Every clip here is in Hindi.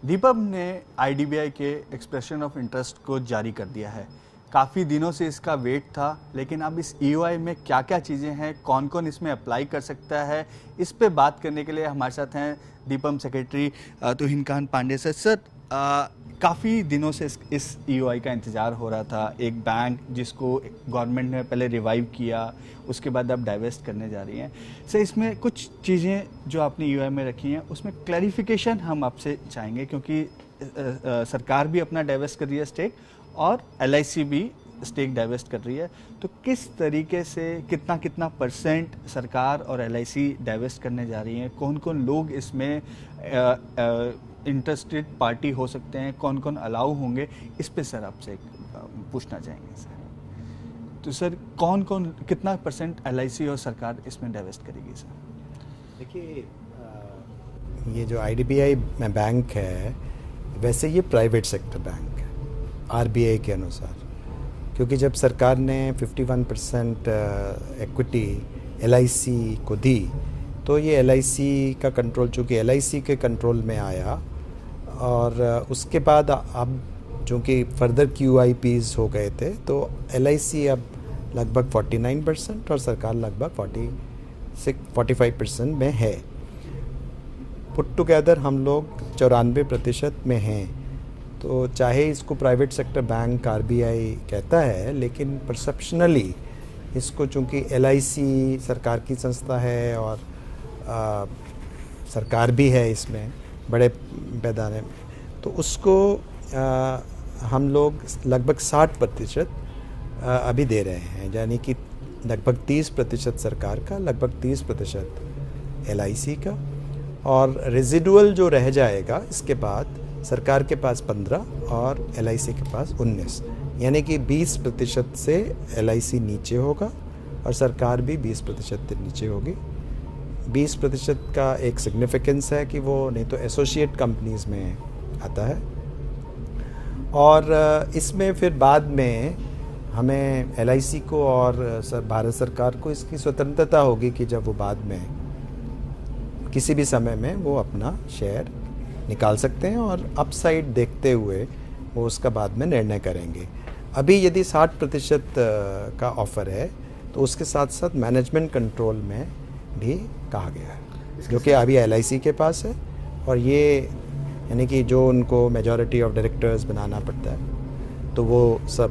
दीपक ने आईडीबीआई के एक्सप्रेशन ऑफ इंटरेस्ट को जारी कर दिया है। काफ़ी दिनों से इसका वेट था, लेकिन अब इस ईओआई में क्या क्या चीज़ें हैं, कौन कौन इसमें अप्लाई कर सकता है, इस पे बात करने के लिए हमारे साथ हैं दीपम सेक्रेटरी तुहिन कांत पांडे सर। सर, काफ़ी दिनों से इस ईओआई का इंतज़ार हो रहा था। एक बैंक जिसको गवर्नमेंट ने पहले रिवाइव किया, उसके बाद अब डाइवेस्ट करने जा रही हैं। सर, इसमें कुछ चीज़ें जो आपने ईओआई में रखी हैं उसमें क्लैरिफिकेशन हम आपसे चाहेंगे, क्योंकि सरकार भी अपना डाइवेस्ट कर रही है स्टेक और एलआईसी भी स्टेक डाइवेस्ट कर रही है। तो किस तरीके से कितना कितना परसेंट सरकार और एलआईसी डाइवेस्ट करने जा रही हैं, कौन कौन लोग इसमें इंटरेस्टेड पार्टी हो सकते हैं, कौन कौन अलाउ होंगे, इस पे सर आपसे पूछना चाहेंगे सर। तो सर, कौन कौन कितना परसेंट एलआईसी और सरकार इसमें डाइवेस्ट करेगी सर? देखिए, ये जो आईडीबीआई बैंक है, वैसे ये प्राइवेट सेक्टर बैंक है आरबीआई के अनुसार, क्योंकि जब सरकार ने 51% इक्विटी एलआईसी को दी, तो ये एलआईसी का कंट्रोल चूँकि एलआईसी के कंट्रोल में आया, और उसके बाद अब चूँकि फर्दर क्यूआईपीज़ हो गए थे, तो एलआईसी अब लगभग 49% और सरकार लगभग 45% में है। पुट टुगेदर हम लोग 94% में हैं। तो चाहे इसको प्राइवेट सेक्टर बैंक आरबीआई कहता है, लेकिन परसेप्शनली इसको चूँकि एलआईसी सरकार की संस्था है और सरकार भी है इसमें बड़े पैमाने में, तो उसको हम लोग लगभग 60% अभी दे रहे हैं, यानी कि लगभग 30% सरकार का, लगभग 30% एलआईसी का, और रेजिडुअल जो रह जाएगा इसके बाद सरकार के पास 15 और एलआईसी के पास 19, यानी कि 20% से एलआईसी नीचे होगा और सरकार भी 20% से नीचे होगी। 20% का एक सिग्निफिकेंस है कि वो नहीं तो एसोसिएट कंपनीज़ में आता है, और इसमें फिर बाद में हमें एलआईसी को और भारत सरकार को इसकी स्वतंत्रता होगी कि जब वो बाद में किसी भी समय में वो अपना शेयर निकाल सकते हैं और अपसाइड देखते हुए वो उसका बाद में निर्णय करेंगे। अभी यदि 60% का ऑफ़र है, तो उसके साथ साथ मैनेजमेंट कंट्रोल में भी कहा गया है, जो कि अभी एलआईसी के पास है, और ये यानी कि जो उनको मेजॉरिटी ऑफ डायरेक्टर्स बनाना पड़ता है, तो वो सब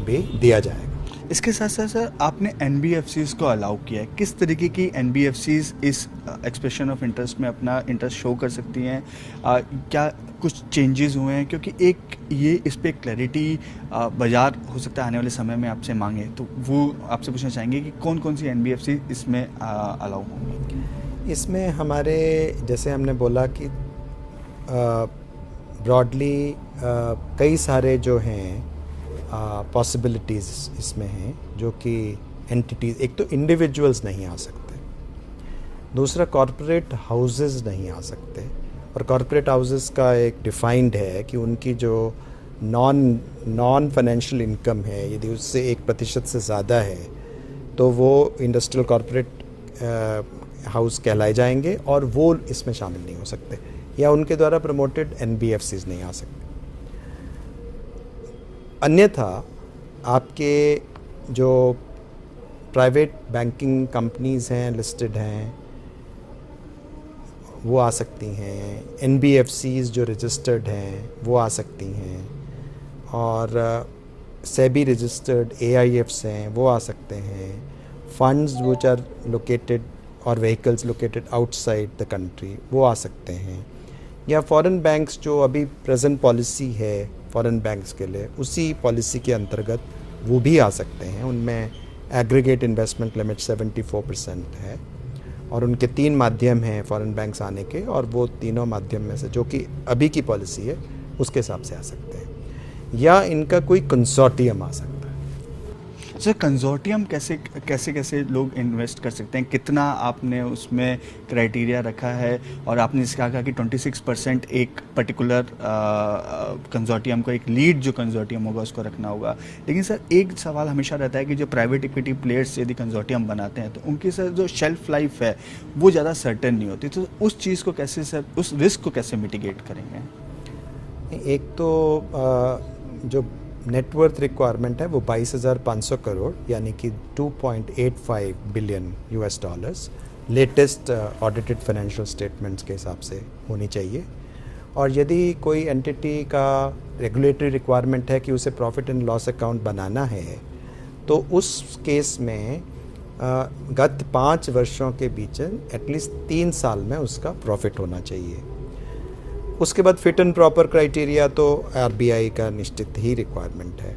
भी दिया जाएगा। इसके साथ साथ सर, आपने एनबीएफसीज को अलाउ किया है। किस तरीके की एनबीएफसीज इस एक्सप्रेशन ऑफ इंटरेस्ट में अपना इंटरेस्ट शो कर सकती हैं? क्या कुछ चेंजेस हुए हैं? क्योंकि एक ये इस पर क्लैरिटी बाजार हो सकता है आने वाले समय में आपसे मांगे, तो वो आपसे पूछना चाहेंगे कि कौन कौन सी एनबीएफसी इसमें अलाउ होंगी? इसमें हमारे, जैसे हमने बोला कि ब्रॉडली कई सारे जो हैं पॉसिबिलिटीज़ इसमें हैं, जो कि एंटिटीज़, एक तो इंडिविजुअल्स नहीं आ सकते, दूसरा कॉरपोरेट हाउसेस नहीं आ सकते, और कॉरपोरेट हाउसेस का एक डिफाइंड है कि उनकी जो नॉन फाइनेंशियल इनकम है, यदि उससे 1% से ज़्यादा है, तो वो इंडस्ट्रियल कॉरपोरेट हाउस कहलाए जाएंगे और वो इसमें शामिल नहीं हो सकते, या उनके द्वारा प्रमोटेड एनबीएफसीज नहीं आ सकते। अन्यथा आपके जो प्राइवेट बैंकिंग कंपनीज़ हैं, लिस्टेड हैं, वो आ सकती हैं, एनबीएफसीज जो रजिस्टर्ड हैं वो आ सकती हैं, और सेबी रजिस्टर्ड एआईएफ्स हैं वो आ सकते हैं, फंड्स विच आर लोकेटेड और vehicles located outside the country वो आ सकते हैं, या फॉरेन बैंक्स जो अभी प्रेजेंट पॉलिसी है फॉरेन बैंक्स के लिए, उसी पॉलिसी के अंतर्गत वो भी आ सकते हैं। उनमें एग्रीगेट इन्वेस्टमेंट लिमिट 74% है, और उनके 3 माध्यम हैं फॉरेन बैंक्स आने के, और वो तीनों माध्यम में से जो कि अभी की पॉलिसी है उसके हिसाब से आ सकते हैं, या इनका कोई कंसोर्टियम आ सकता है। सर, कंजोर्टियम कैसे लोग इन्वेस्ट कर सकते हैं? कितना आपने उसमें क्राइटेरिया रखा है? और आपने इसका कहा कि 26% एक पर्टिकुलर कंजोर्टियम को, एक लीड जो कंजोर्टियम होगा उसको रखना होगा। लेकिन सर, एक सवाल हमेशा रहता है कि जो प्राइवेट इक्विटी प्लेयर्स यदि कंजोर्टियम बनाते हैं, तो उनकी सर जो शेल्फ लाइफ है वो ज़्यादा सर्टेन नहीं होती, तो उस चीज़ को कैसे सर, उस रिस्क को कैसे मिटिगेट करेंगे? एक तो जो नेटवर्थ रिक्वायरमेंट है वो 22,500 करोड़ यानी कि 2.85 billion US dollars latest audited financial statements के हिसाब से होनी चाहिए। और यदि कोई एंटिटी का रेगुलेटरी रिक्वायरमेंट है कि उसे प्रॉफिट एंड लॉस अकाउंट बनाना है तो उस केस में गत 5 वर्षों के बीच एटलीस्ट 3 साल में उसका प्रॉफिट होना चाहिए। उसके बाद फिट एंड प्रॉपर क्राइटेरिया तो आरबीआई का निश्चित ही रिक्वायरमेंट है।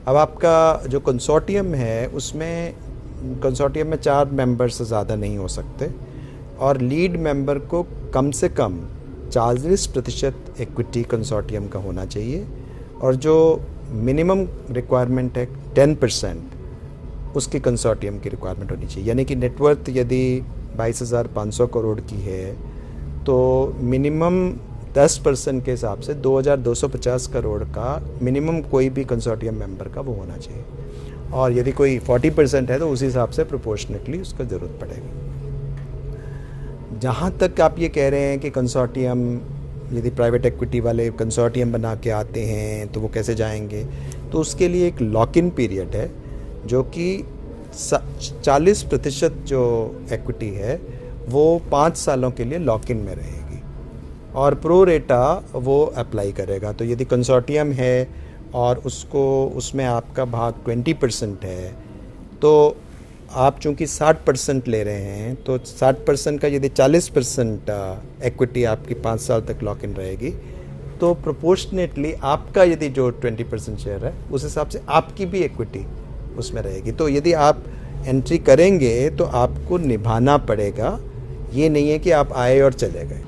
अब आपका जो कंसोर्टियम है उसमें कंसोर्टियम में 4 मेंबर से ज़्यादा नहीं हो सकते और लीड मेंबर को कम से कम 40% इक्विटी कंसोर्टियम का होना चाहिए और जो मिनिमम रिक्वायरमेंट है 10% उसकी कंसोर्टियम की रिक्वायरमेंट होनी चाहिए। यानी कि नेटवर्थ यदि 22,500 करोड़ की है तो मिनिमम 10% के हिसाब से 2,250 करोड़ का मिनिमम कोई भी कंसोर्टियम मेंबर का वो होना चाहिए और यदि कोई 40% है तो उसी हिसाब से प्रोपोर्शनेटली उसको ज़रूरत पड़ेगी। जहाँ तक आप ये कह रहे हैं कि कंसोर्टियम यदि प्राइवेट इक्विटी वाले कंसोर्टियम बना के आते हैं तो वो कैसे जाएंगे, तो उसके लिए एक लॉक इन पीरियड है जो कि 40% जो इक्विटी है वो 5 सालों के लिए लॉक इन में रहेगी और प्रो रेटा वो अप्लाई करेगा। तो यदि कंसोर्टियम है और उसमें आपका भाग 20% है तो आप चूँकि 60% ले रहे हैं तो 60% का यदि 40% इक्विटी आपकी 5 साल तक लॉक इन रहेगी तो प्रोपोर्शनेटली आपका यदि जो 20% शेयर है उस हिसाब से आपकी भी इक्विटी उसमें रहेगी। तो यदि आप एंट्री करेंगे तो आपको निभाना पड़ेगा, ये नहीं है कि आप आए और चले गए।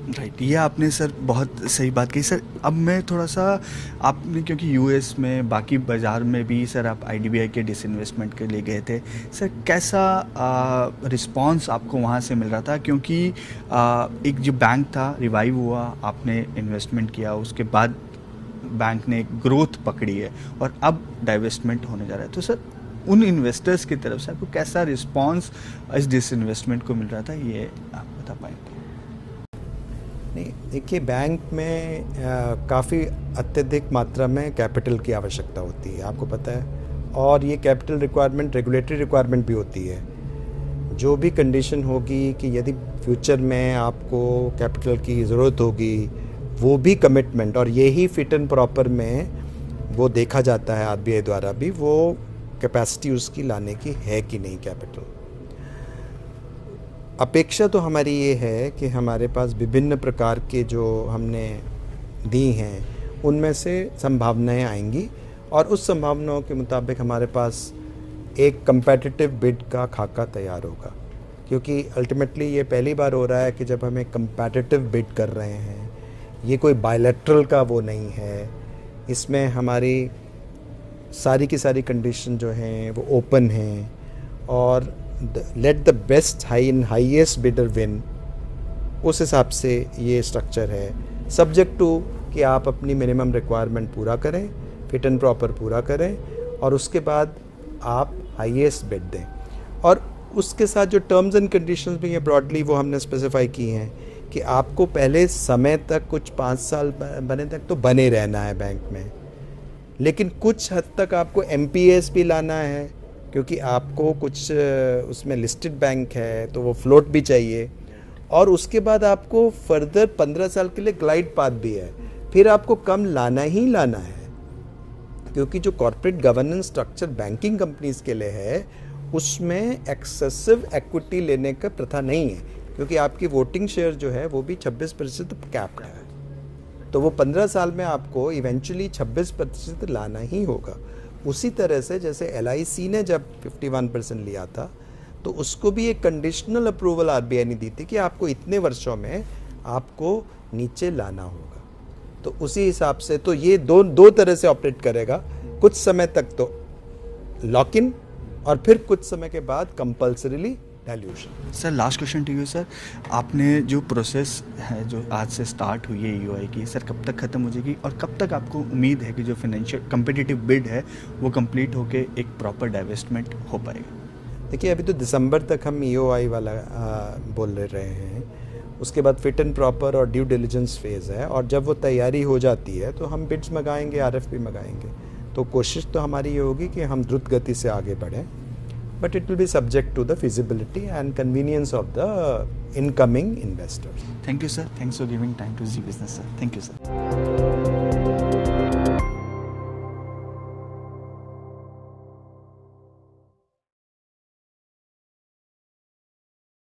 राइट, ये आपने सर बहुत सही बात कही सर। अब मैं थोड़ा सा आपने क्योंकि यूएस में बाकी बाज़ार में भी सर आप आईडीबीआई के डिसइन्वेस्टमेंट के लिए गए थे सर, कैसा रिस्पांस आपको वहाँ से मिल रहा था? क्योंकि एक जो बैंक था रिवाइव हुआ, आपने इन्वेस्टमेंट किया, उसके बाद बैंक ने एक ग्रोथ पकड़ी है और अब डाइवेस्टमेंट होने जा रहा है, तो सर उन इन्वेस्टर्स की तरफ से आपको कैसा रिस्पांस इस डिसइन्वेस्टमेंट को मिल रहा था, ये आप बता पाएंगे? नहीं, देखिए बैंक में काफ़ी अत्यधिक मात्रा में कैपिटल की आवश्यकता होती है, आपको पता है, और ये कैपिटल रिक्वायरमेंट रेगुलेटरी रिक्वायरमेंट भी होती है। जो भी कंडीशन होगी कि यदि फ्यूचर में आपको कैपिटल की ज़रूरत होगी वो भी कमिटमेंट, और यही फिट एंड प्रॉपर में वो देखा जाता है आरबीआई द्वारा भी, वो कैपेसिटी उसकी लाने की है कि नहीं कैपिटल। अपेक्षा तो हमारी ये है कि हमारे पास विभिन्न प्रकार के जो हमने दी हैं उनमें से संभावनाएं आएंगी और उस संभावनाओं के मुताबिक हमारे पास एक कंपेटिटिव बिड का खाका तैयार होगा, क्योंकि अल्टीमेटली ये पहली बार हो रहा है कि जब हम एक कंपेटिटिव बिड कर रहे हैं, ये कोई बायलैटरल का वो नहीं है, इसमें हमारी सारी की सारी कंडीशन जो हैं वो ओपन हैं और let the best highest bidder win, उस हिसाब से ये स्ट्रक्चर है। सब्जेक्ट टू कि आप अपनी मिनिमम रिक्वायरमेंट पूरा करें, फिट एंड प्रॉपर पूरा करें और उसके बाद आप हाईएस्ट बिड दें। और उसके साथ जो टर्म्स एंड कंडीशंस भी हैं ब्रॉडली वो हमने स्पेसिफाई की हैं कि आपको पहले समय तक कुछ 5 साल बने तक तो बने रहना है बैंक में, लेकिन कुछ हद तक आपको एमपीएस भी लाना है, क्योंकि आपको कुछ उसमें लिस्टेड बैंक है तो वो फ्लोट भी चाहिए, और उसके बाद आपको फर्दर 15 साल के लिए ग्लाइड पाथ भी है, फिर आपको कम लाना ही लाना है, क्योंकि जो corporate governance structure banking companies के लिए है उसमें एक्सेसिव इक्विटी लेने का प्रथा नहीं है, क्योंकि आपकी वोटिंग शेयर जो है वो भी 26% कैप्ड है, तो वो 15 साल में आपको इवेंचुअली 26% लाना ही होगा। उसी तरह से जैसे LIC ने जब 51% लिया था तो उसको भी एक कंडीशनल अप्रूवल आरबीआई ने दी थी कि आपको इतने वर्षों में आपको नीचे लाना होगा, तो उसी हिसाब से तो ये दो तरह से ऑपरेट करेगा, कुछ समय तक तो लॉक इन और फिर कुछ समय के बाद compulsorily dilution. Sir last question to you sir, आपने जो प्रोसेस है जो आज से स्टार्ट हुई है यूआई की, सर कब तक ख़त्म हो जाएगी और कब तक आपको उम्मीद है कि जो फाइनेंशियल कम्पिटिटिव बिड है वो कंप्लीट होके एक प्रॉपर डाइवेस्टमेंट हो पाएगा? देखिए अभी तो दिसंबर तक हम EOI वाला बोल रहे हैं, उसके बाद फिट एंड प्रॉपर और ड्यू डिलिजेंस फेज़ है, और जब वो तैयारी हो जाती है तो हम बिड्स मंगाएंगे, RFP मंगाएंगे। तो कोशिश तो हमारी ये होगी कि हम द्रुत गति से आगे बढ़ें, but it will be subject to the feasibility and convenience of the incoming investors. Thank you sir, thanks for giving time to Zee Business sir, thank you sir.